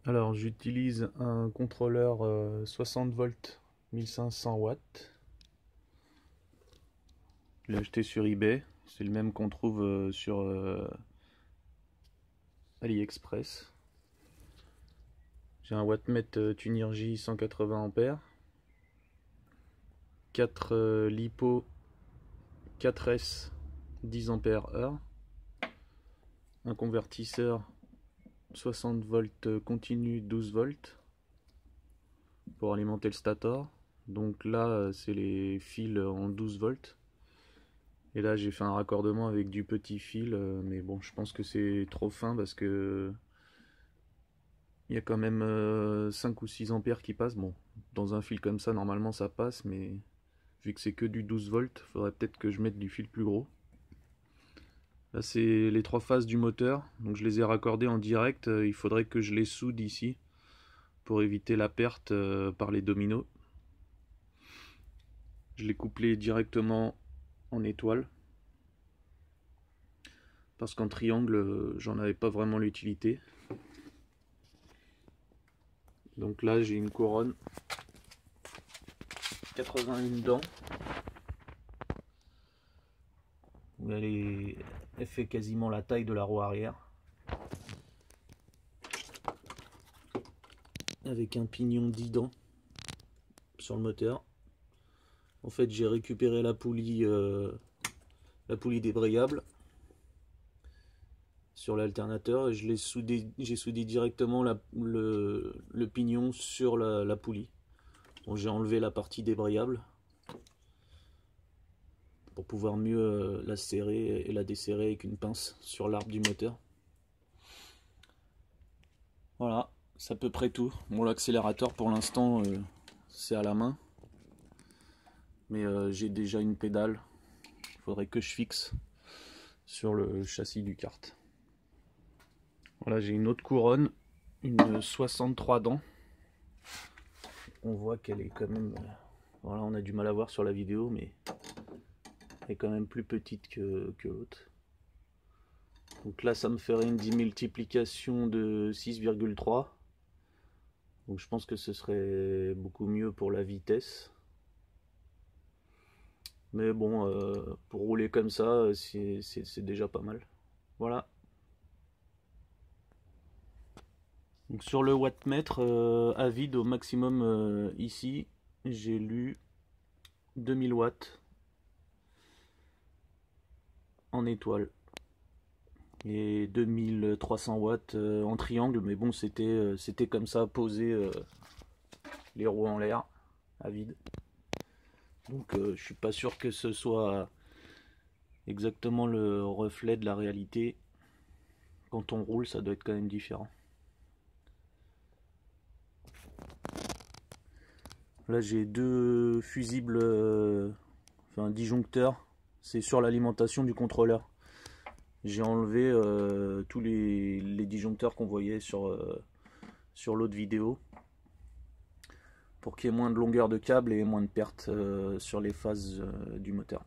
Alors j'utilise un contrôleur 60 volts 1500 watts. Je l'ai acheté sur eBay. C'est le même qu'on trouve sur AliExpress. J'ai un wattmètre Tunergy 180 ampères. 4 LiPo 4S 10 ampères heure. Un convertisseur 60 volts continu 12 volts pour alimenter le stator. Donc là c'est les fils en 12 volts. Et là j'ai fait un raccordement avec du petit fil, mais bon je pense que c'est trop fin parce que il y a quand même 5 ou 6 ampères qui passent. Bon, dans un fil comme ça normalement ça passe, mais vu que c'est que du 12 volts, faudrait peut-être que je mette du fil plus gros. Là c'est les 3 phases du moteur, donc je les ai raccordées en direct. Il faudrait que je les soude ici pour éviter la perte par les dominos. Je l'ai couplé directement en étoile parce qu'en triangle j'en avais pas vraiment l'utilité. Donc là j'ai une couronne 81 dents. Elle fait quasiment la taille de la roue arrière. Avec un pignon 10 dents sur le moteur. En fait j'ai récupéré la poulie débrayable sur l'alternateur et j'ai soudé directement le pignon sur la poulie. Donc j'ai enlevé la partie débrayable pour pouvoir mieux la serrer et la desserrer avec une pince sur l'arbre du moteur. Voilà, c'est à peu près tout. Bon, l'accélérateur pour l'instant c'est à la main, mais j'ai déjà une pédale. Il faudrait que je fixe sur le châssis du kart. Voilà, j'ai une autre couronne, une 63 dents. On voit qu'elle est quand même... voilà, on a du mal à voir sur la vidéo, mais elle est quand même plus petite que l'autre. Donc là, ça me ferait une démultiplication de 6,3. Donc je pense que ce serait beaucoup mieux pour la vitesse. Mais bon, pour rouler comme ça, c'est déjà pas mal. Voilà. Donc sur le wattmètre à vide au maximum ici, j'ai lu 2000 watts en étoile et 2300 watts en triangle, mais bon c'était comme ça, posé les roues en l'air à vide. Donc je suis pas sûr que ce soit exactement le reflet de la réalité. Quand on roule, ça doit être quand même différent. Là j'ai deux fusibles, enfin disjoncteurs, c'est sur l'alimentation du contrôleur. J'ai enlevé tous les disjoncteurs qu'on voyait sur l'autre vidéo pour qu'il y ait moins de longueur de câble et moins de pertes sur les phases du moteur.